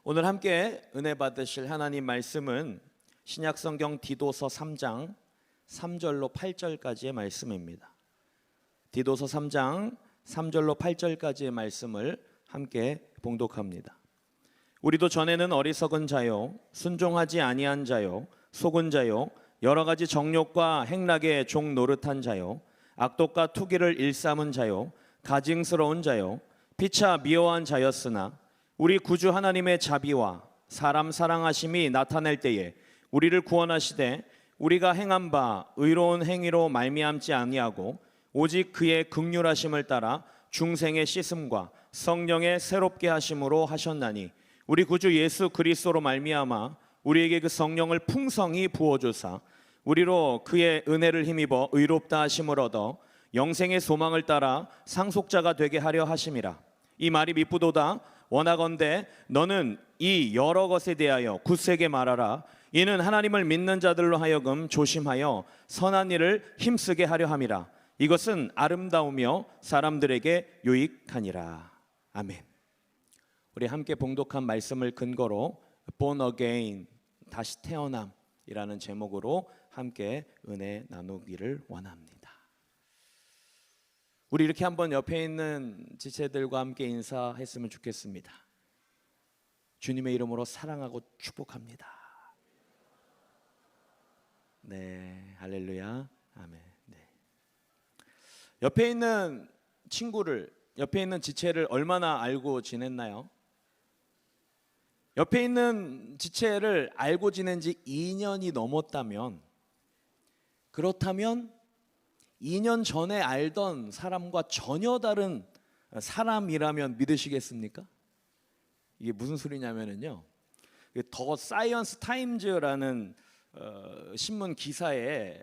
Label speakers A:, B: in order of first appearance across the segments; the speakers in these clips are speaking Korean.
A: 오늘 함께 은혜 받으실 하나님 말씀은 신약성경 디도서 3장 3절로 8절까지의 말씀입니다. 디도서 3장 3절로 8절까지의 말씀을 함께 봉독합니다. 우리도 전에는 어리석은 자요, 순종하지 아니한 자요, 속은 자요, 여러 가지 정욕과 행락에 종 노릇한 자요, 악독과 투기를 일삼은 자요, 가증스러운 자요, 피차 미워한 자였으나 우리 구주 하나님의 자비와 사람 사랑하심이 나타날 때에 우리를 구원하시되 우리가 행한 바 의로운 행위로 말미암지 아니하고 오직 그의 긍휼하심을 따라 중생의 씻음과 성령의 새롭게 하심으로 하셨나니 우리 구주 예수 그리스도로 말미암아 우리에게 그 성령을 풍성히 부어주사 우리로 그의 은혜를 힘입어 의롭다 하심을 얻어 영생의 소망을 따라 상속자가 되게 하려 하심이라. 이 말이 미쁘도다. 원하건대 너는 이 여러 것에 대하여 굳세게 말하라. 이는 하나님을 믿는 자들로 하여금 조심하여 선한 일을 힘쓰게 하려 함이라. 이것은 아름다우며 사람들에게 유익하니라. 아멘. 우리 함께 봉독한 말씀을 근거로 Born Again, 다시 태어남이라는 제목으로 함께 은혜 나누기를 원합니다. 우리 이렇게 한번 옆에 있는 지체들과 함께 인사했으면 좋겠습니다. 주님의 이름으로 사랑하고 축복합니다. 네, 할렐루야, 아멘. 네. 옆에 있는 친구를, 옆에 있는 지체를 얼마나 알고 지냈나요? 옆에 있는 지체를 알고 지낸 지 2년이 넘었다면, 그렇다면 2년 전에 알던 사람과 전혀 다른 사람이라면 믿으시겠습니까? 이게 무슨 소리냐면요, 더 사이언스 타임즈라는 신문 기사에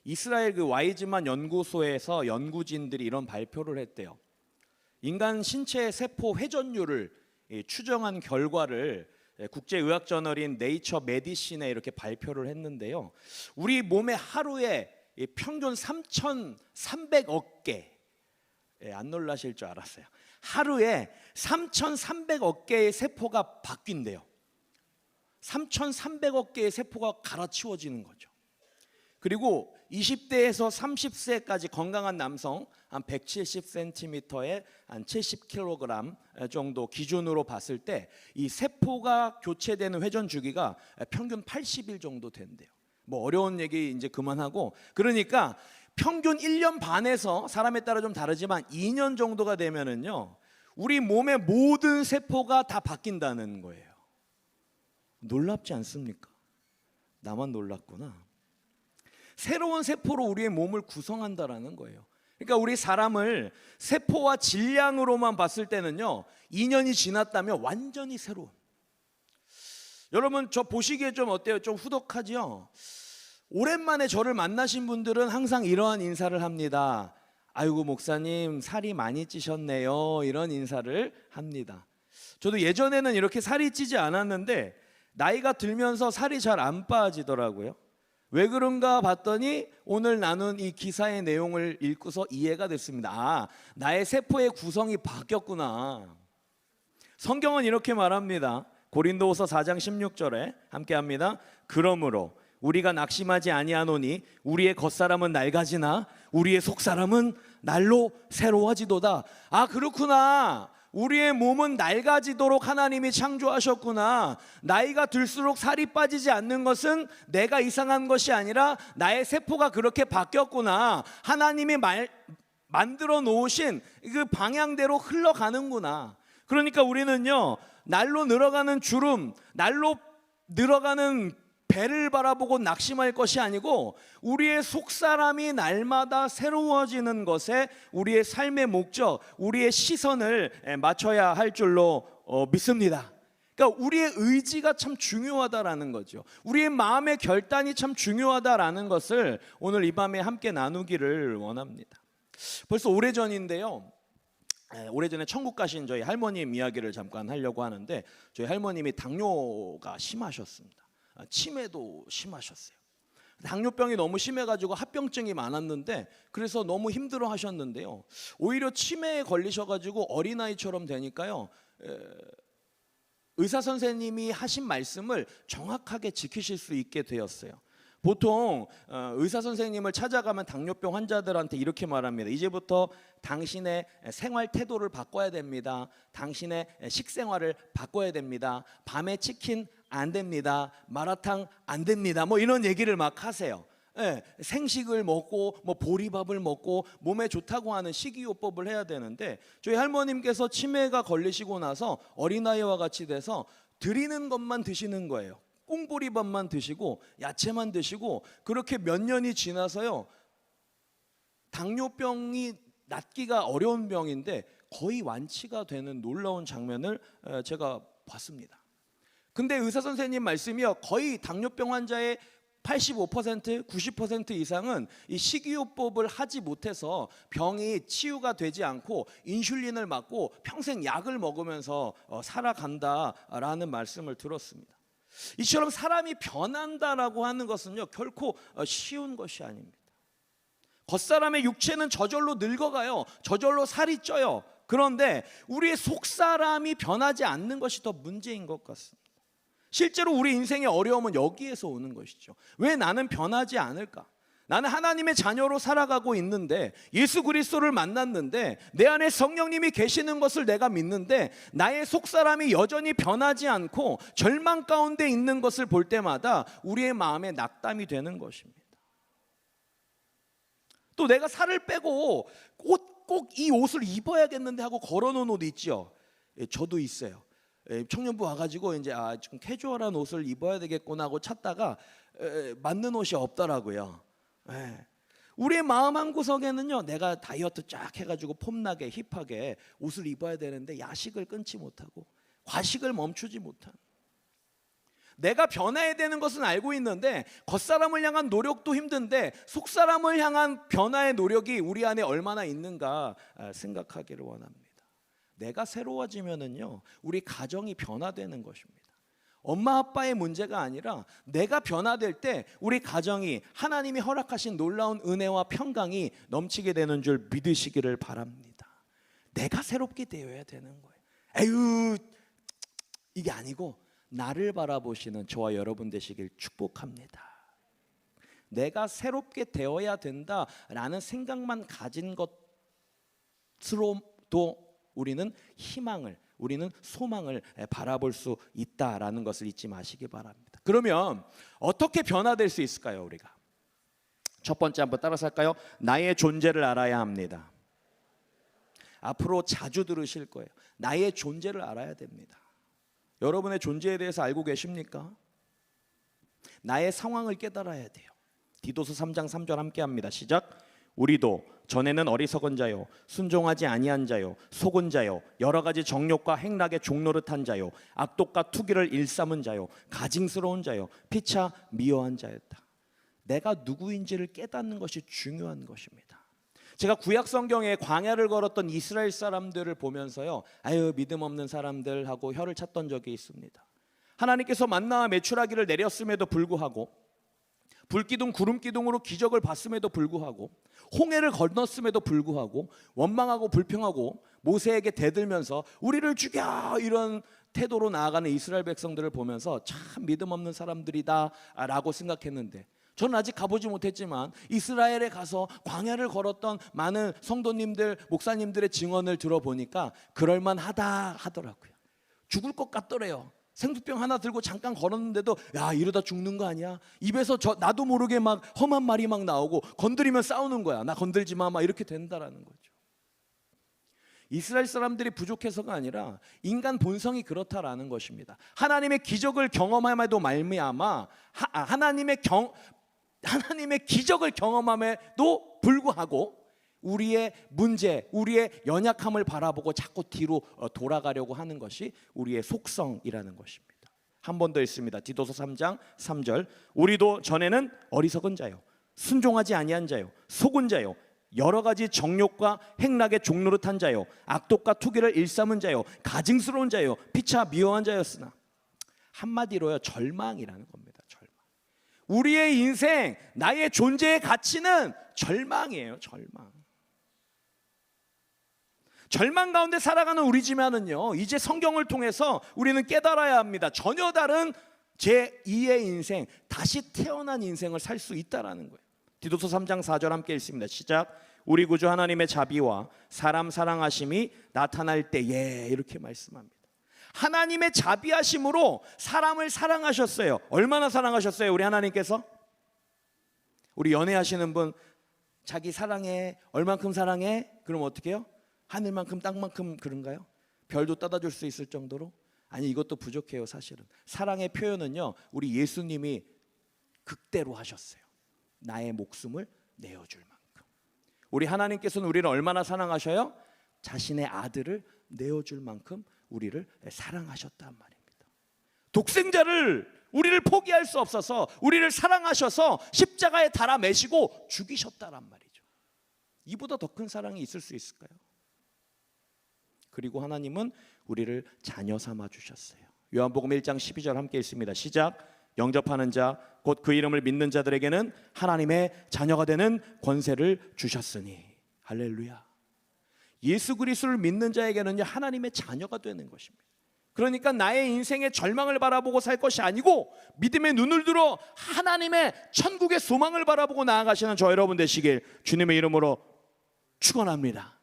A: 이스라엘 그 와이즈만 연구소에서 연구진들이 이런 발표를 했대요. 인간 신체 세포 회전율을 추정한 결과를 국제의학저널인 네이처 메디신에 이렇게 발표를 했는데요, 우리 몸의 하루에 평균 3,300억 개, 안 놀라실 줄 알았어요. 하루에 3,300억 개의 세포가 바뀐대요. 3,300억 개의 세포가 갈아치워지는 거죠. 그리고 20대에서 30세까지 건강한 남성 한 170cm에 한 70kg 정도 기준으로 봤을 때 이 세포가 교체되는 회전 주기가 평균 80일 정도 된대요. 뭐 어려운 얘기 이제 그만하고, 그러니까 평균 1년 반에서 사람에 따라 좀 다르지만 2년 정도가 되면은요, 우리 몸의 모든 세포가 다 바뀐다는 거예요. 놀랍지 않습니까? 나만 놀랐구나. 새로운 세포로 우리의 몸을 구성한다라는 거예요. 그러니까 우리 사람을 세포와 질량으로만 봤을 때는요, 2년이 지났다면 완전히 새로운. 여러분, 저 보시기에 좀 어때요? 좀 후덕하죠? 오랜만에 저를 만나신 분들은 항상 이러한 인사를 합니다. 아이고 목사님 살이 많이 찌셨네요, 이런 인사를 합니다. 저도 예전에는 이렇게 살이 찌지 않았는데 나이가 들면서 살이 잘 안 빠지더라고요. 왜 그런가 봤더니 오늘 나눈 이 기사의 내용을 읽고서 이해가 됐습니다. 아, 나의 세포의 구성이 바뀌었구나. 성경은 이렇게 말합니다. 고린도후서 4장 16절에 함께 합니다. 그러므로 우리가 낙심하지 아니하노니 우리의 겉사람은 낡아지나 우리의 속사람은 날로 새로워지도다. 아, 그렇구나. 우리의 몸은 낡아지도록 하나님이 창조하셨구나. 나이가 들수록 살이 빠지지 않는 것은 내가 이상한 것이 아니라 나의 세포가 그렇게 바뀌었구나. 하나님이 만들어 놓으신 그 방향대로 흘러가는구나. 그러니까 우리는요, 날로 늘어가는 주름, 날로 늘어가는 배를 바라보고 낙심할 것이 아니고 우리의 속사람이 날마다 새로워지는 것에 우리의 삶의 목적, 우리의 시선을 맞춰야 할 줄로 믿습니다. 그러니까 우리의 의지가 참 중요하다라는 거죠. 우리의 마음의 결단이 참 중요하다라는 것을 오늘 이 밤에 함께 나누기를 원합니다. 벌써 오래전인데요, 오래전에 천국 가신 저희 할머님 이야기를 잠깐 하려고 하는데, 저희 할머님이 당뇨가 심하셨습니다. 치매도 심하셨어요. 당뇨병이 너무 심해가지고 합병증이 많았는데, 그래서 너무 힘들어 하셨는데요, 오히려 치매에 걸리셔가지고 어린아이처럼 되니까요, 의사 선생님이 하신 말씀을 정확하게 지키실 수 있게 되었어요. 보통 의사 선생님을 찾아가면 당뇨병 환자들한테 이렇게 말합니다. 이제부터 당신의 생활 태도를 바꿔야 됩니다. 당신의 식생활을 바꿔야 됩니다. 밤에 치킨 안 됩니다. 마라탕 안 됩니다. 뭐 이런 얘기를 막 하세요. 네, 생식을 먹고 뭐 보리밥을 먹고 몸에 좋다고 하는 식이요법을 해야 되는데, 저희 할머님께서 치매가 걸리시고 나서 어린아이와 같이 돼서 드리는 것만 드시는 거예요. 꽁보리밥만 드시고 야채만 드시고, 그렇게 몇 년이 지나서요, 당뇨병이 낫기가 어려운 병인데 거의 완치가 되는 놀라운 장면을 제가 봤습니다. 근데 의사 선생님 말씀이요, 거의 당뇨병 환자의 85%, 90% 이상은 이 식이요법을 하지 못해서 병이 치유가 되지 않고 인슐린을 맞고 평생 약을 먹으면서 살아간다라는 말씀을 들었습니다. 이처럼 사람이 변한다라고 하는 것은요, 결코 쉬운 것이 아닙니다. 겉사람의 육체는 저절로 늙어가요. 저절로 살이 쪄요. 그런데 우리의 속사람이 변하지 않는 것이 더 문제인 것 같습니다. 실제로 우리 인생의 어려움은 여기에서 오는 것이죠. 왜 나는 변하지 않을까? 나는 하나님의 자녀로 살아가고 있는데, 예수 그리스도를 만났는데, 내 안에 성령님이 계시는 것을 내가 믿는데, 나의 속사람이 여전히 변하지 않고 절망 가운데 있는 것을 볼 때마다 우리의 마음에 낙담이 되는 것입니다. 또 내가 살을 빼고 꼭 이 옷을 입어야겠는데 하고 걸어놓은 옷 있죠. 저도 있어요. 청년부 와가지고 이제 좀 캐주얼한 옷을 입어야 되겠구나 하고 찾다가 맞는 옷이 없더라고요. 우리의 마음 한구석에는요, 내가 다이어트 쫙 해가지고 폼나게 힙하게 옷을 입어야 되는데 야식을 끊지 못하고 과식을 멈추지 못한, 내가 변해야 되는 것은 알고 있는데 겉사람을 향한 노력도 힘든데 속사람을 향한 변화의 노력이 우리 안에 얼마나 있는가 생각하기를 원합니다. 내가 새로워지면은요, 우리 가정이 변화되는 것입니다. 엄마 아빠의 문제가 아니라 내가 변화될 때 우리 가정이 하나님이 허락하신 놀라운 은혜와 평강이 넘치게 되는 줄 믿으시기를 바랍니다. 내가 새롭게 되어야 되는 거예요. 에휴, 이게 아니고 나를 바라보시는 저와 여러분 되시길 축복합니다. 내가 새롭게 되어야 된다라는 생각만 가진 것으로도 우리는 희망을, 우리는 소망을 바라볼 수 있다라는 것을 잊지 마시기 바랍니다. 그러면 어떻게 변화될 수 있을까요? 우리가 첫 번째 한번 따라서 할까요? 나의 존재를 알아야 합니다. 앞으로 자주 들으실 거예요. 나의 존재를 알아야 됩니다. 여러분의 존재에 대해서 알고 계십니까? 나의 상황을 깨달아야 돼요. 디도서 3장 3절 함께 합니다. 시작. 우리도 전에는 어리석은 자요, 순종하지 아니한 자요, 속은 자요, 여러 가지 정욕과 행락의 종노릇한 자요, 악독과 투기를 일삼은 자요, 가증스러운 자요, 피차 미워한 자였다. 내가 누구인지를 깨닫는 것이 중요한 것입니다. 제가 구약 성경에 광야를 걸었던 이스라엘 사람들을 보면서요, 아유 믿음 없는 사람들 하고 혀를 찼던 적이 있습니다. 하나님께서 만나와 메추라기를 내렸음에도 불구하고, 불기둥 구름기둥으로 기적을 봤음에도 불구하고, 홍해를 건넜음에도 불구하고 원망하고 불평하고 모세에게 대들면서 우리를 죽여, 이런 태도로 나아가는 이스라엘 백성들을 보면서 참 믿음 없는 사람들이다 라고 생각했는데, 저는 아직 가보지 못했지만 이스라엘에 가서 광야를 걸었던 많은 성도님들, 목사님들의 증언을 들어보니까 그럴만하다 하더라고요. 죽을 것 같더래요. 생수병 하나 들고 잠깐 걸었는데도 야, 이러다 죽는 거 아니야? 입에서 나도 모르게 막 험한 말이 막 나오고, 건드리면 싸우는 거야. 나 건들지 마, 막 이렇게 된다라는 거죠. 이스라엘 사람들이 부족해서가 아니라 인간 본성이 그렇다라는 것입니다. 하나님의 기적을 경험함에도 말미암아 하나님의 기적을 경험함에도 불구하고 우리의 문제, 우리의 연약함을 바라보고 자꾸 뒤로 돌아가려고 하는 것이 우리의 속성이라는 것입니다. 한 번 더 있습니다. 디도서 3장 3절. 우리도 전에는 어리석은 자요, 순종하지 아니한 자요, 속은 자요, 여러 가지 정욕과 행락의 종노릇한 자요, 악독과 투기를 일삼은 자요, 가증스러운 자요, 피차 미워한 자였으나, 한마디로요, 절망이라는 겁니다. 절망. 우리의 인생, 나의 존재의 가치는 절망이에요. 절망. 절망 가운데 살아가는 우리지만은요, 이제 성경을 통해서 우리는 깨달아야 합니다. 전혀 다른 제2의 인생, 다시 태어난 인생을 살 수 있다라는 거예요. 디도서 3장 4절 함께 읽습니다. 시작. 우리 구주 하나님의 자비와 사람 사랑하심이 나타날 때에, 이렇게 말씀합니다. 하나님의 자비하심으로 사람을 사랑하셨어요. 얼마나 사랑하셨어요? 우리 하나님께서? 우리 연애하시는 분 자기 사랑해, 얼만큼 사랑해? 그럼 어떻게 해요? 하늘만큼 땅만큼 그런가요? 별도 따다 줄 수 있을 정도로? 아니, 이것도 부족해요. 사실은 사랑의 표현은요, 우리 예수님이 극대로 하셨어요. 나의 목숨을 내어줄 만큼. 우리 하나님께서는 우리를 얼마나 사랑하셔요? 자신의 아들을 내어줄 만큼 우리를 사랑하셨단 말입니다. 독생자를, 우리를 포기할 수 없어서 우리를 사랑하셔서 십자가에 달아 매시고 죽이셨다란 말이죠. 이보다 더 큰 사랑이 있을 수 있을까요? 그리고 하나님은 우리를 자녀 삼아 주셨어요. 요한복음 1장 12절 함께 읽습니다. 시작. 영접하는 자 곧 그 이름을 믿는 자들에게는 하나님의 자녀가 되는 권세를 주셨으니. 할렐루야. 예수 그리스도를 믿는 자에게는 하나님의 자녀가 되는 것입니다. 그러니까 나의 인생의 절망을 바라보고 살 것이 아니고 믿음의 눈을 들어 하나님의 천국의 소망을 바라보고 나아가시는 저 여러분 되시길 주님의 이름으로 축원합니다.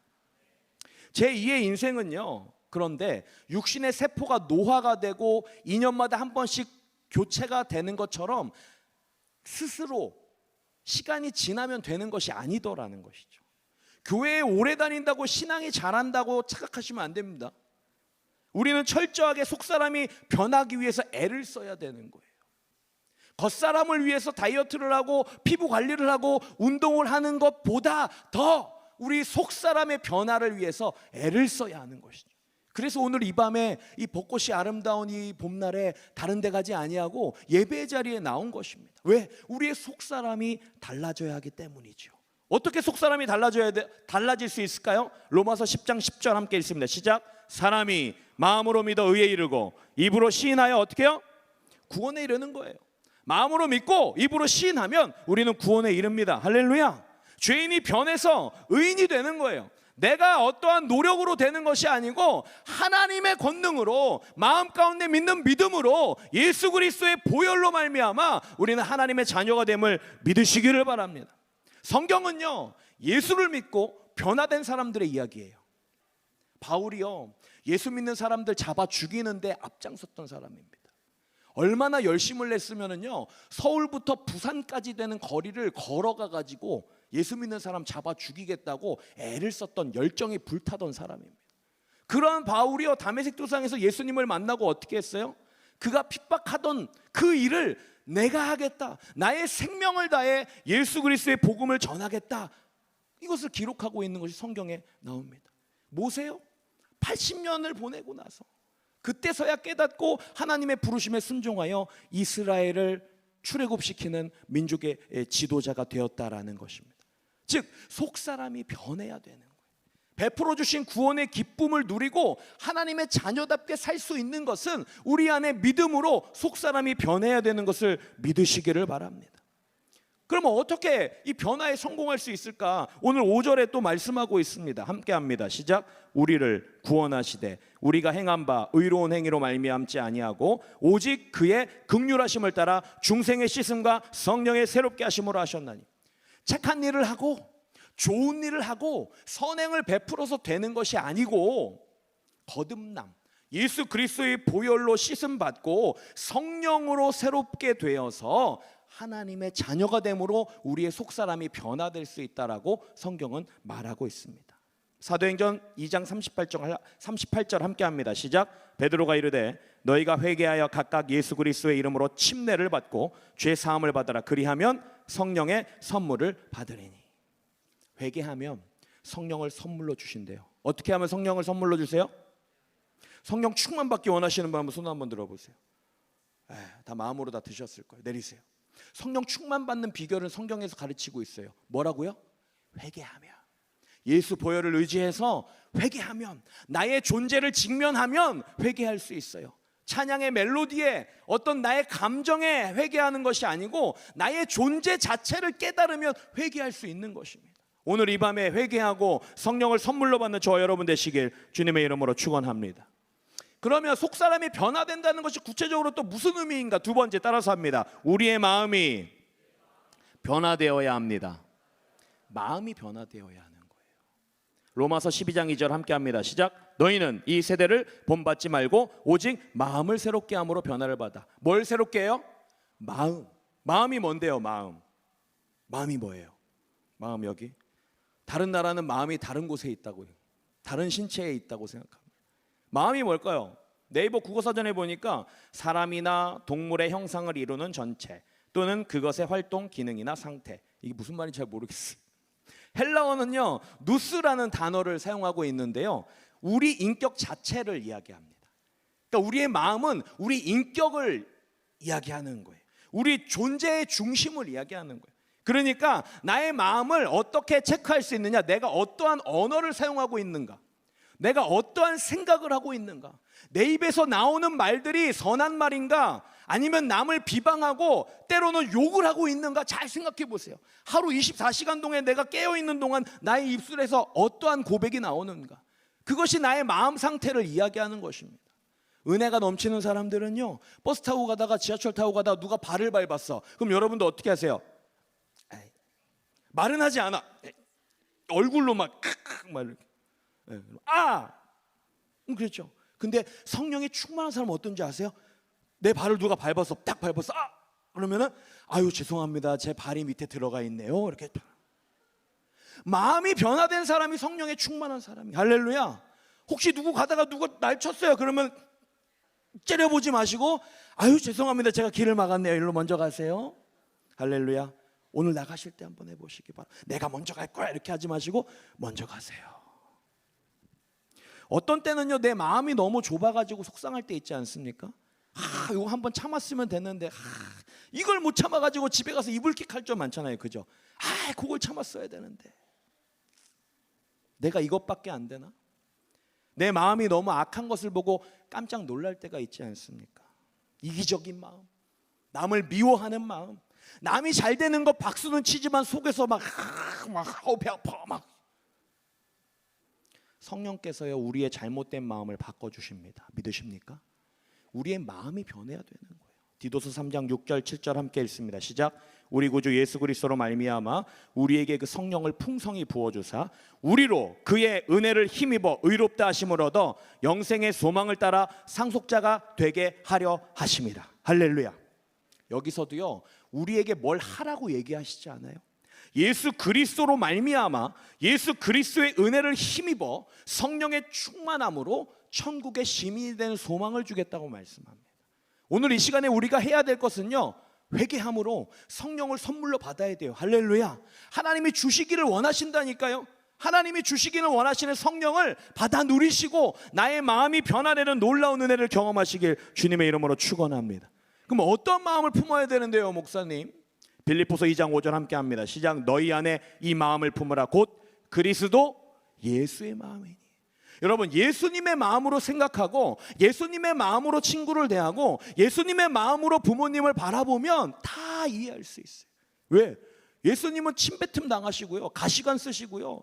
A: 제2의 인생은요, 그런데 육신의 세포가 노화가 되고 2년마다 한 번씩 교체가 되는 것처럼 스스로 시간이 지나면 되는 것이 아니더라는 것이죠. 교회에 오래 다닌다고 신앙이 잘한다고 착각하시면 안 됩니다. 우리는 철저하게 속사람이 변하기 위해서 애를 써야 되는 거예요. 겉사람을 위해서 다이어트를 하고 피부 관리를 하고 운동을 하는 것보다 더 우리 속사람의 변화를 위해서 애를 써야 하는 것이죠. 그래서 오늘 이 밤에 이 벚꽃이 아름다운 이 봄날에 다른 데 가지 아니하고 예배의 자리에 나온 것입니다. 왜? 우리의 속사람이 달라져야 하기 때문이죠. 어떻게 속사람이 달라질 수 있을까요? 로마서 10장 10절 함께 읽습니다. 시작. 사람이 마음으로 믿어 의에 이르고 입으로 시인하여 어떻게 해요? 구원에 이르는 거예요. 마음으로 믿고 입으로 시인하면 우리는 구원에 이릅니다. 할렐루야. 죄인이 변해서 의인이 되는 거예요. 내가 어떠한 노력으로 되는 것이 아니고 하나님의 권능으로, 마음 가운데 믿는 믿음으로, 예수 그리스도의 보혈로 말미암아 우리는 하나님의 자녀가 됨을 믿으시기를 바랍니다. 성경은요, 예수를 믿고 변화된 사람들의 이야기예요. 바울이요, 예수 믿는 사람들 잡아 죽이는데 앞장섰던 사람입니다. 얼마나 열심을 냈으면은요, 서울부터 부산까지 되는 거리를 걸어가 가지고 예수 믿는 사람 잡아 죽이겠다고 애를 썼던, 열정이 불타던 사람입니다. 그런 바울이요, 다메섹 도상에서 예수님을 만나고 어떻게 했어요? 그가 핍박하던 그 일을 내가 하겠다, 나의 생명을 다해 예수 그리스도의 복음을 전하겠다, 이것을 기록하고 있는 것이 성경에 나옵니다. 모세요, 80년을 보내고 나서 그때서야 깨닫고 하나님의 부르심에 순종하여 이스라엘을 출애굽시키는 민족의 지도자가 되었다라는 것입니다. 즉 속사람이 변해야 되는 거예요. 베풀어 주신 구원의 기쁨을 누리고 하나님의 자녀답게 살 수 있는 것은 우리 안에 믿음으로 속사람이 변해야 되는 것을 믿으시기를 바랍니다. 그러면 어떻게 이 변화에 성공할 수 있을까? 오늘 5절에 또 말씀하고 있습니다. 함께 합니다. 시작. 우리를 구원하시되 우리가 행한 바 의로운 행위로 말미암지 아니하고 오직 그의 긍휼하심을 따라 중생의 씻음과 성령의 새롭게 하심으로 하셨나니. 착한 일을 하고 좋은 일을 하고 선행을 베풀어서 되는 것이 아니고 거듭남, 예수 그리스도의 보혈로 씻음 받고 성령으로 새롭게 되어서 하나님의 자녀가 됨으로 우리의 속사람이 변화될 수 있다라고 성경은 말하고 있습니다. 사도행전 2장 38절 함께 합니다. 시작. 베드로가 이르되 너희가 회개하여 각각 예수 그리스도의 이름으로 침례를 받고 죄 사함을 받으라. 그리하면 성령의 선물을 받으리니. 회개하면 성령을 선물로 주신대요. 어떻게 하면 성령을 선물로 주세요? 성령 충만 받기 원하시는 분 한번 손 한번 들어보세요. 다 마음으로 다 드셨을 거예요. 내리세요. 성령 충만 받는 비결은 성경에서 가르치고 있어요. 뭐라고요? 회개하면, 예수 보혈을 의지해서 회개하면, 나의 존재를 직면하면 회개할 수 있어요. 찬양의 멜로디에 어떤 나의 감정에 회개하는 것이 아니고 나의 존재 자체를 깨달으면 회개할 수 있는 것입니다. 오늘 이 밤에 회개하고 성령을 선물로 받는 저와 여러분 되시길 주님의 이름으로 축원합니다. 그러면 속사람이 변화된다는 것이 구체적으로 또 무슨 의미인가? 두 번째 따라서 합니다. 우리의 마음이 변화되어야 합니다. 마음이 변화되어야 하는 거예요. 로마서 12장 2절 함께 합니다. 시작. 너희는 이 세대를 본받지 말고 오직 마음을 새롭게 함으로 변화를 받아. 뭘 새롭게 해요? 마음. 마음이 뭔데요? 마음이 뭐예요? 마음 여기. 다른 나라는 마음이 다른 곳에 있다고요. 다른 신체에 있다고 생각합니다. 마음이 뭘까요? 네이버 국어사전에 보니까 사람이나 동물의 형상을 이루는 전체 또는 그것의 활동, 기능이나 상태. 이게 무슨 말인지 잘 모르겠어요. 헬라어는요, 누스라는 단어를 사용하고 있는데요, 우리 인격 자체를 이야기합니다. 그러니까 우리의 마음은 우리 인격을 이야기하는 거예요. 우리 존재의 중심을 이야기하는 거예요. 그러니까 나의 마음을 어떻게 체크할 수 있느냐? 내가 어떠한 언어를 사용하고 있는가? 내가 어떠한 생각을 하고 있는가? 내 입에서 나오는 말들이 선한 말인가? 아니면 남을 비방하고 때로는 욕을 하고 있는가? 잘 생각해 보세요. 하루 24시간 동안 내가 깨어있는 동안 나의 입술에서 어떠한 고백이 나오는가? 그것이 나의 마음 상태를 이야기하는 것입니다. 은혜가 넘치는 사람들은요, 버스 타고 가다가 지하철 타고 가다가 누가 발을 밟았어. 그럼 여러분도 어떻게 하세요? 말은 하지 않아. 얼굴로 막 이렇게. 그렇죠. 근데 성령이 충만한 사람은 어떤지 아세요? 내 발을 누가 밟았어. 딱 밟았어. 그러면은 아유 죄송합니다. 제 발이 밑에 들어가 있네요. 이렇게. 마음이 변화된 사람이 성령에 충만한 사람이. 할렐루야. 혹시 누구 가다가 누가 날 쳤어요. 그러면 째려보지 마시고 아유 죄송합니다. 제가 길을 막았네요. 일로 먼저 가세요. 할렐루야. 오늘 나가실 때 한번 해보시기 바랍니다. 내가 먼저 갈 거야 이렇게 하지 마시고 먼저 가세요. 어떤 때는요, 내 마음이 너무 좁아가지고 속상할 때 있지 않습니까? 이거 한번 참았으면 됐는데 이걸 못 참아가지고 집에 가서 이불킥 할 줄 많잖아요. 그죠? 그걸 참았어야 되는데 내가 이것밖에 안 되나? 내 마음이 너무 악한 것을 보고 깜짝 놀랄 때가 있지 않습니까? 이기적인 마음, 남을 미워하는 마음, 남이 잘 되는 거 박수는 치지만 속에서 막 배 아파 막. 성령께서요, 우리의 잘못된 마음을 바꿔주십니다. 믿으십니까? 우리의 마음이 변해야 되는 거예요. 디도서 3장 6절 7절 함께 읽습니다. 시작. 우리 구주 예수 그리스도로 말미암아 우리에게 그 성령을 풍성히 부어주사 우리로 그의 은혜를 힘입어 의롭다 하심을 얻어 영생의 소망을 따라 상속자가 되게 하려 하심이라. 할렐루야. 여기서도요, 우리에게 뭘 하라고 얘기하시지 않아요? 예수 그리스도로 말미암아 예수 그리스도의 은혜를 힘입어 성령의 충만함으로 천국의 시민이 되는 소망을 주겠다고 말씀합니다. 오늘 이 시간에 우리가 해야 될 것은요, 회개함으로 성령을 선물로 받아야 돼요. 할렐루야. 하나님이 주시기를 원하신다니까요. 하나님이 주시기를 원하시는 성령을 받아 누리시고 나의 마음이 변화되는 놀라운 은혜를 경험하시길 주님의 이름으로 축원합니다. 그럼 어떤 마음을 품어야 되는데요, 목사님? 빌립보서 2장 5절 함께 합니다. 시작. 너희 안에 이 마음을 품으라. 곧 그리스도 예수의 마음이니. 여러분, 예수님의 마음으로 생각하고 예수님의 마음으로 친구를 대하고 예수님의 마음으로 부모님을 바라보면 다 이해할 수 있어요. 왜? 예수님은 침뱉음 당하시고요, 가시관 쓰시고요,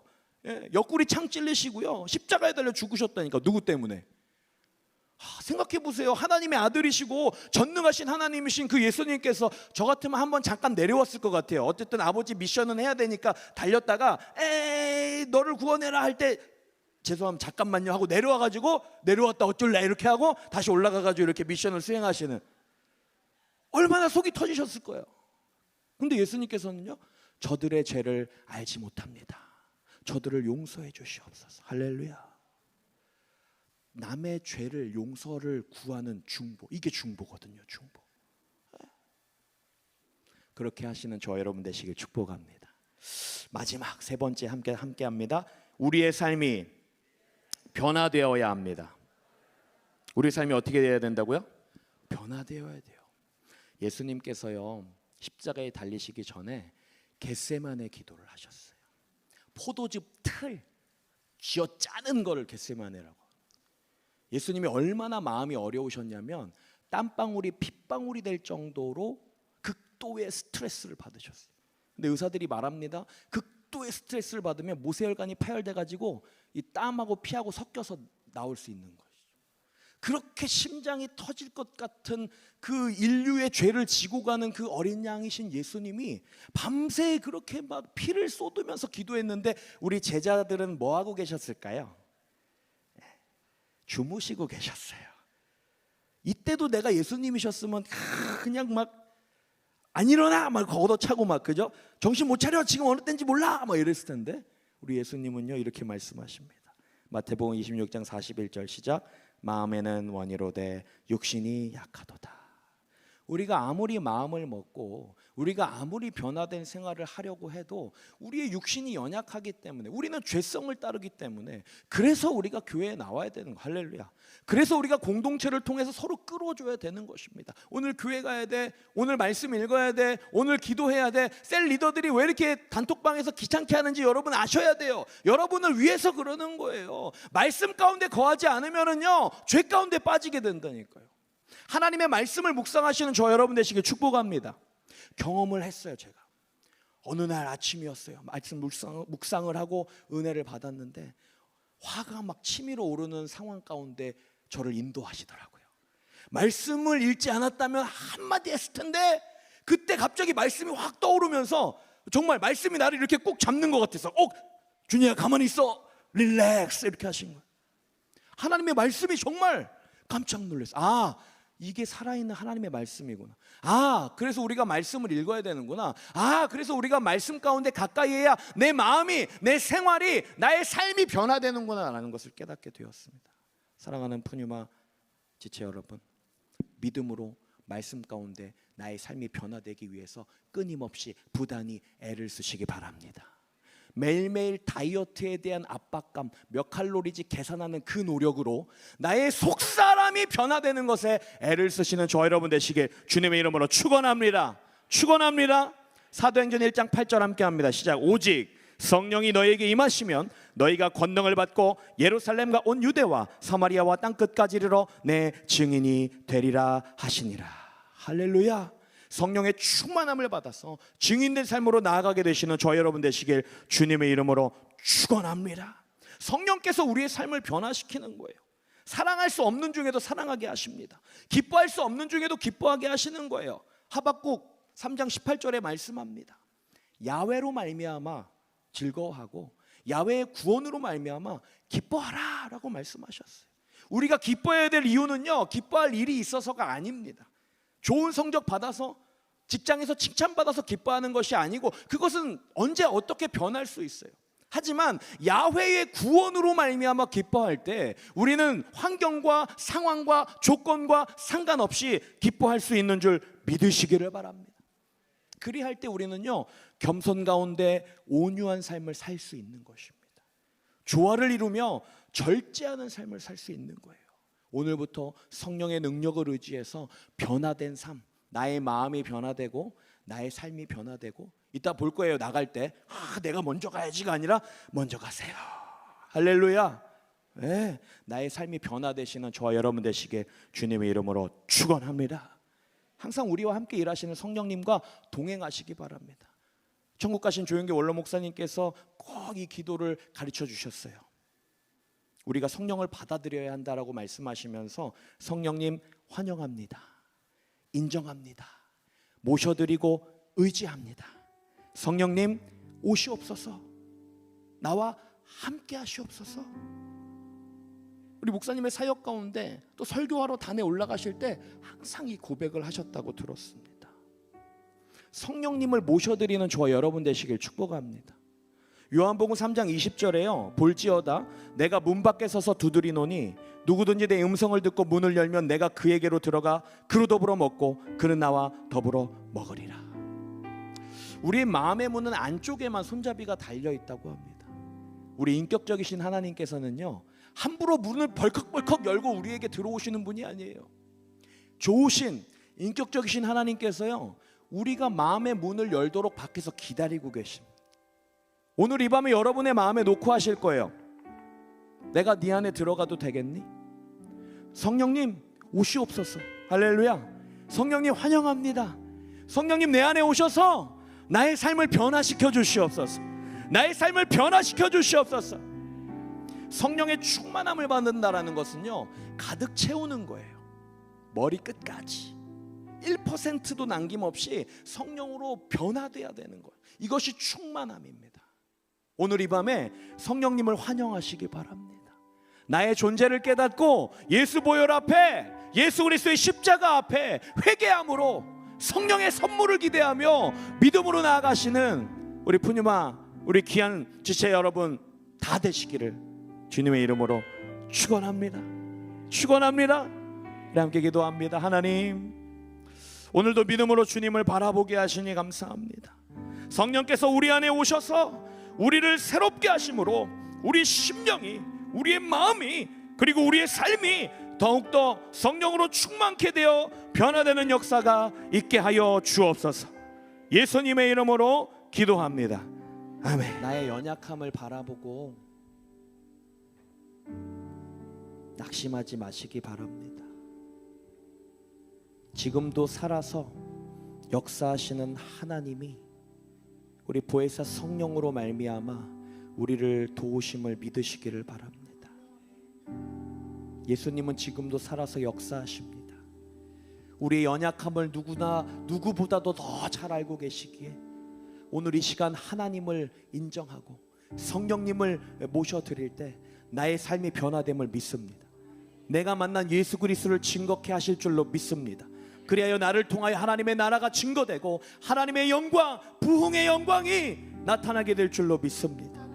A: 옆구리 창 찔리시고요, 십자가에 달려 죽으셨다니까. 누구 때문에? 생각해 보세요. 하나님의 아들이시고 전능하신 하나님이신 그 예수님께서 저 같으면 한번 잠깐 내려왔을 것 같아요. 어쨌든 아버지 미션은 해야 되니까 달렸다가 에이 너를 구원해라 할 때 죄송합니다 잠깐만요 하고 내려와가지고 내려왔다 어쩔래 이렇게 하고 다시 올라가가지고 이렇게 미션을 수행하시는, 얼마나 속이 터지셨을 거예요. 근데 예수님께서는요, 저들의 죄를 알지 못합니다. 저들을 용서해 주시옵소서. 할렐루야. 남의 죄를 용서를 구하는 중보, 이게 중보거든요. 중보. 그렇게 하시는 저 여러분 되시길 축복합니다. 마지막 세 번째 함께 합니다. 우리의 삶이 변화되어야 합니다. 우리의 삶이 어떻게 되어야 된다고요? 변화되어야 돼요. 예수님께서요, 십자가에 달리시기 전에 겟세마네 기도를 하셨어요. 포도즙 틀 쥐어 짜는 거를 겟세마네라고. 예수님이 얼마나 마음이 어려우셨냐면 땀방울이 핏방울이 될 정도로 극도의 스트레스를 받으셨어요. 근데 의사들이 말합니다. 극도의 극도의 스트레스를 받으면 모세혈관이 파열돼 가지고 이 땀하고 피하고 섞여서 나올 수 있는 거예요. 그렇게 심장이 터질 것 같은 그 인류의 죄를 지고 가는 그 어린 양이신 예수님이 밤새 그렇게 막 피를 쏟으면서 기도했는데 우리 제자들은 뭐 하고 계셨을까요? 주무시고 계셨어요. 이때도 내가 예수님이셨으면 그냥 막 안 일어나 막 걷어차고 막 그죠? 정신 못 차려 지금 어느 때인지 몰라 막 이랬을 텐데 우리 예수님은요 이렇게 말씀하십니다. 마태복음 26장 41절 시작. 마음에는 원이로되 육신이 약하도다. 우리가 아무리 마음을 먹고 우리가 아무리 변화된 생활을 하려고 해도 우리의 육신이 연약하기 때문에, 우리는 죄성을 따르기 때문에, 그래서 우리가 교회에 나와야 되는 거. 할렐루야. 그래서 우리가 공동체를 통해서 서로 끌어줘야 되는 것입니다. 오늘 교회 가야 돼, 오늘 말씀 읽어야 돼, 오늘 기도해야 돼. 셀 리더들이 왜 이렇게 단톡방에서 귀찮게 하는지 여러분 아셔야 돼요. 여러분을 위해서 그러는 거예요. 말씀 가운데 거하지 않으면은요 죄 가운데 빠지게 된다니까요. 하나님의 말씀을 묵상하시는 저 여러분 되시길 축복합니다. 경험을 했어요. 제가 어느 날 아침이었어요. 말씀 묵상을 하고 은혜를 받았는데 화가 막 치밀어 오르는 상황 가운데 저를 인도하시더라고요. 말씀을 읽지 않았다면 한마디 했을 텐데 그때 갑자기 말씀이 확 떠오르면서 정말 말씀이 나를 이렇게 꼭 잡는 것 같아서 준이야 가만히 있어, 릴렉스 이렇게 하신 거예요. 하나님의 말씀이 정말 깜짝 놀랐어요. 이게 살아있는 하나님의 말씀이구나. 그래서 우리가 말씀을 읽어야 되는구나. 그래서 우리가 말씀 가운데 가까이 해야 내 마음이, 내 생활이, 나의 삶이 변화되는구나 라는 것을 깨닫게 되었습니다. 사랑하는 푸뉴마 지체 여러분, 믿음으로 말씀 가운데 나의 삶이 변화되기 위해서 끊임없이 부단히 애를 쓰시기 바랍니다. 매일매일 다이어트에 대한 압박감, 몇 칼로리지 계산하는 그 노력으로 나의 속사람이 변화되는 것에 애를 쓰시는 저 여러분 되시길 주님의 이름으로 축원합니다. 축원합니다. 사도행전 1장 8절 함께 합니다. 시작. 오직 성령이 너에게 임하시면 너희가 권능을 받고 예루살렘과 온 유대와 사마리아와 땅끝까지 이르러 내 증인이 되리라 하시니라. 할렐루야. 성령의 충만함을 받아서 증인된 삶으로 나아가게 되시는 저 여러분 되시길 주님의 이름으로 축원합니다. 성령께서 우리의 삶을 변화시키는 거예요. 사랑할 수 없는 중에도 사랑하게 하십니다. 기뻐할 수 없는 중에도 기뻐하게 하시는 거예요. 하박국 3장 18절에 말씀합니다. 야훼로 말미암아 즐거워하고 야훼의 구원으로 말미암아 기뻐하라 라고 말씀하셨어요. 우리가 기뻐해야 될 이유는요 기뻐할 일이 있어서가 아닙니다. 좋은 성적 받아서 직장에서 칭찬받아서 기뻐하는 것이 아니고 그것은 언제 어떻게 변할 수 있어요. 하지만 야훼의 구원으로 말미암아 기뻐할 때 우리는 환경과 상황과 조건과 상관없이 기뻐할 수 있는 줄 믿으시기를 바랍니다. 그리할 때 우리는요 겸손 가운데 온유한 삶을 살 수 있는 것입니다. 조화를 이루며 절제하는 삶을 살 수 있는 거예요. 오늘부터 성령의 능력을 의지해서 변화된 삶, 나의 마음이 변화되고 나의 삶이 변화되고 이따 볼 거예요. 나갈 때 내가 먼저 가야지가 아니라 먼저 가세요. 할렐루야. 네, 나의 삶이 변화되시는 저와 여러분 되시게 주님의 이름으로 축원합니다. 항상 우리와 함께 일하시는 성령님과 동행하시기 바랍니다. 천국 가신 조영기 원로 목사님께서 꼭 이 기도를 가르쳐 주셨어요. 우리가 성령을 받아들여야 한다라고 말씀하시면서 성령님 환영합니다. 인정합니다. 모셔드리고 의지합니다. 성령님 오시옵소서. 나와 함께 하시옵소서. 우리 목사님의 사역 가운데 또 설교하러 단에 올라가실 때 항상 이 고백을 하셨다고 들었습니다. 성령님을 모셔드리는 저와 여러분 되시길 축복합니다. 요한복음 3장 20절에요. 볼지어다 내가 문 밖에 서서 두드리노니 누구든지 내 음성을 듣고 문을 열면 내가 그에게로 들어가 그로 더불어 먹고 그는 나와 더불어 먹으리라. 우리의 마음의 문은 안쪽에만 손잡이가 달려있다고 합니다. 우리 인격적이신 하나님께서는요 함부로 문을 벌컥벌컥 열고 우리에게 들어오시는 분이 아니에요. 좋으신 인격적이신 하나님께서요 우리가 마음의 문을 열도록 밖에서 기다리고 계십니다. 오늘 이 밤에 여러분의 마음에 놓고 하실 거예요. 내가 네 안에 들어가도 되겠니? 성령님 오시옵소서. 할렐루야. 성령님 환영합니다. 성령님 내 안에 오셔서 나의 삶을 변화시켜 주시옵소서. 나의 삶을 변화시켜 주시옵소서. 성령의 충만함을 받는다라는 것은요, 가득 채우는 거예요. 머리 끝까지 1%도 남김없이 성령으로 변화돼야 되는 거예요. 이것이 충만함입니다. 오늘 이 밤에 성령님을 환영하시기 바랍니다. 나의 존재를 깨닫고 예수 보혈 앞에, 예수 그리스도의 십자가 앞에 회개함으로 성령의 선물을 기대하며 믿음으로 나아가시는 우리 푸뉴마, 우리 귀한 지체 여러분 다 되시기를 주님의 이름으로 축원합니다. 축원합니다. 우리 함께 기도합니다. 하나님, 오늘도 믿음으로 주님을 바라보게 하시니 감사합니다. 성령께서 우리 안에 오셔서 우리를 새롭게 하심으로 우리 심령이, 우리의 마음이, 그리고 우리의 삶이 더욱더 성령으로 충만케 되어 변화되는 역사가 있게 하여 주옵소서. 예수님의 이름으로 기도합니다. 아멘. 나의 연약함을 바라보고 낙심하지 마시기 바랍니다. 지금도 살아서 역사하시는 하나님이 우리 보혜사 성령으로 말미암아 우리를 도우심을 믿으시기를 바랍니다. 예수님은 지금도 살아서 역사하십니다. 우리의 연약함을 누구보다도 더 잘 알고 계시기에 오늘 이 시간 하나님을 인정하고 성령님을 모셔드릴 때 나의 삶이 변화됨을 믿습니다. 내가 만난 예수 그리스도를 증거케 하실 줄로 믿습니다. 그리하여 나를 통하여 하나님의 나라가 증거되고 하나님의 영광, 부흥의 영광이 나타나게 될 줄로 믿습니다.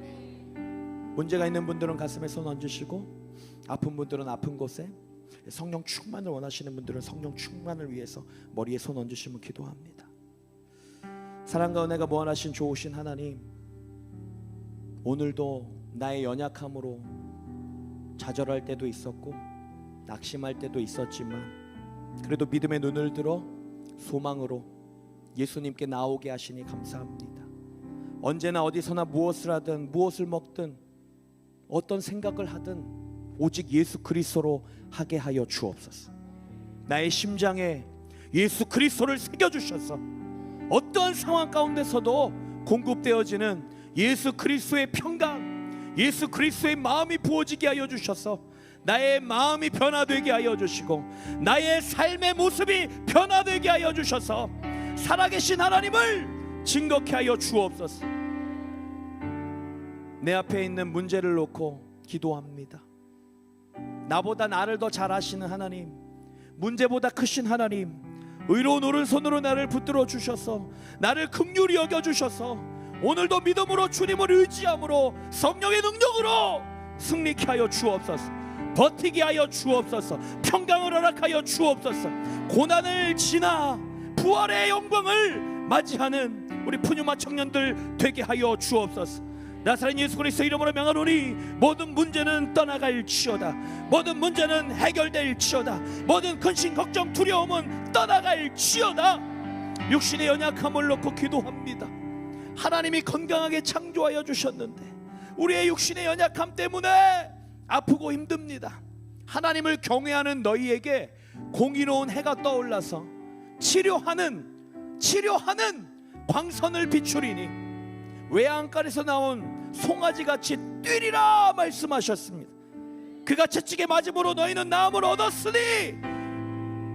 A: 문제가 있는 분들은 가슴에 손 얹으시고, 아픈 분들은 아픈 곳에, 성령 충만을 원하시는 분들은 성령 충만을 위해서 머리에 손 얹으시면 기도합니다. 사랑과 은혜가 무한하신 좋으신 하나님, 오늘도 나의 연약함으로 좌절할 때도 있었고 낙심할 때도 있었지만 그래도 믿음의 눈을 들어 소망으로 예수님께 나오게 하시니 감사합니다. 언제나 어디서나 무엇을 하든 무엇을 먹든 어떤 생각을 하든 오직 예수 그리스도로 하게 하여 주옵소서. 나의 심장에 예수 그리스도를 새겨주셔서 어떠한 상황 가운데서도 공급되어지는 예수 그리스도의 평강, 예수 그리스도의 마음이 부어지게 하여 주셔서 나의 마음이 변화되게 하여 주시고 나의 삶의 모습이 변화되게 하여 주셔서 살아계신 하나님을 증거케 하여 주옵소서. 내 앞에 있는 문제를 놓고 기도합니다. 나보다 나를 더 잘 아시는 하나님, 문제보다 크신 하나님, 의로운 오른손으로 나를 붙들어 주셔서 나를 긍휼히 여겨 주셔서 오늘도 믿음으로 주님을 의지함으로 성령의 능력으로 승리케 하여 주옵소서. 버티게 하여 주옵소서. 평강을 허락하여 주옵소서. 고난을 지나 부활의 영광을 맞이하는 우리 푸뉴마 청년들 되게 하여 주옵소서. 나사렛 예수 그리스도 이름으로 명하노니 모든 문제는 떠나갈지어다. 모든 문제는 해결될지어다. 모든 근심 걱정 두려움은 떠나갈지어다. 육신의 연약함을 놓고 기도합니다. 하나님이 건강하게 창조하여 주셨는데 우리의 육신의 연약함 때문에 아프고 힘듭니다. 하나님을 경외하는 너희에게 공의로운 해가 떠올라서 치료하는 광선을 비추리니 외양간에서 나온 송아지같이 뛰리라 말씀하셨습니다. 그가 채찍에 맞음으로 너희는 나음을 얻었으니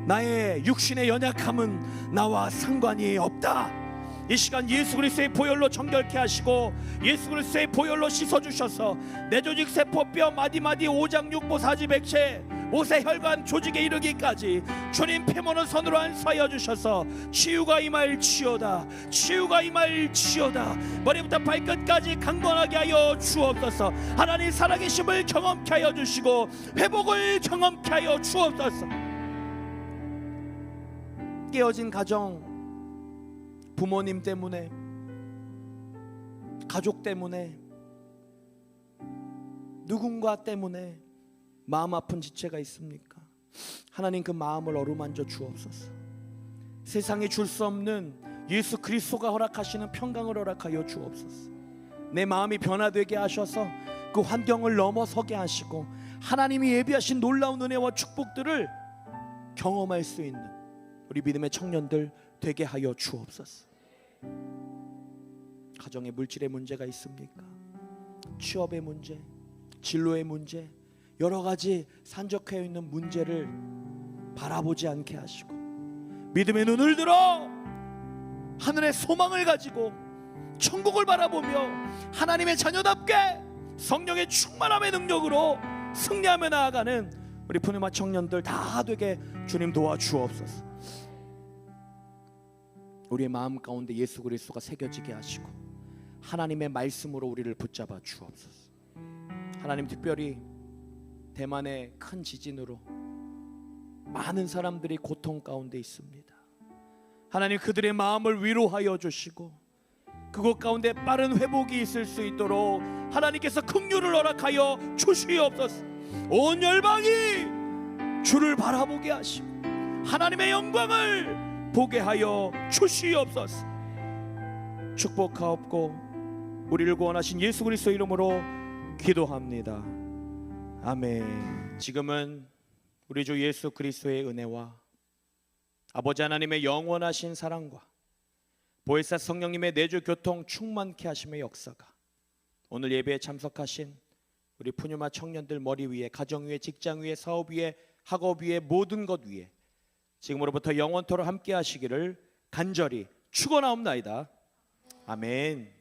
A: 나의 육신의 연약함은 나와 상관이 없다. 이 시간 예수 그리스도의 보혈로 정결케 하시고 예수 그리스도의 보혈로 씻어주셔서 내 조직 세포 뼈 마디마디 오장 육보 사지 백체 모세 혈관 조직에 이르기까지 주님 피모는 선으로 안수하여 주셔서 치유가 임할지어다. 치유가 임할지어다. 머리부터 발끝까지 강건하게 하여 주옵소서. 하나님 살아계심을 경험케 하여 주시고 회복을 경험케 하여 주옵소서. 깨어진 가정, 부모님 때문에, 가족 때문에, 누군가 때문에 마음 아픈 지체가 있습니까? 하나님 그 마음을 어루만져 주옵소서. 세상에 줄 수 없는 예수 그리스도가 허락하시는 평강을 허락하여 주옵소서. 내 마음이 변화되게 하셔서 그 환경을 넘어서게 하시고 하나님이 예비하신 놀라운 은혜와 축복들을 경험할 수 있는 우리 믿음의 청년들 되게 하여 주옵소서. 가정에 물질의 문제가 있습니까? 취업의 문제, 진로의 문제, 여러 가지 산적해 있는 문제를 바라보지 않게 하시고 믿음의 눈을 들어 하늘의 소망을 가지고 천국을 바라보며 하나님의 자녀답게 성령의 충만함의 능력으로 승리하며 나아가는 우리 푸니마 청년들 다 되게 주님 도와주옵소서. 우리의 마음 가운데 예수 그리스도가 새겨지게 하시고 하나님의 말씀으로 우리를 붙잡아 주옵소서. 하나님, 특별히 대만의 큰 지진으로 많은 사람들이 고통 가운데 있습니다. 하나님, 그들의 마음을 위로하여 주시고 그곳 가운데 빠른 회복이 있을 수 있도록 하나님께서 긍휼을 허락하여 주시옵소서. 온 열방이 주를 바라보게 하시고 하나님의 영광을 보게 하여 주시옵소서. 축복하옵고 우리를 구원하신 예수 그리스도 이름으로 기도합니다. 아멘. 지금은 우리 주 예수 그리스도의 은혜와 아버지 하나님의 영원하신 사랑과 보혜사 성령님의 내주 교통 충만케 하심의 역사가 오늘 예배에 참석하신 우리 푸뉴마 청년들 머리 위에, 가정 위에, 직장 위에, 사업 위에, 학업 위에, 모든 것 위에 지금으로부터 영원토록 함께 하시기를 간절히 축원하옵나이다. 아멘.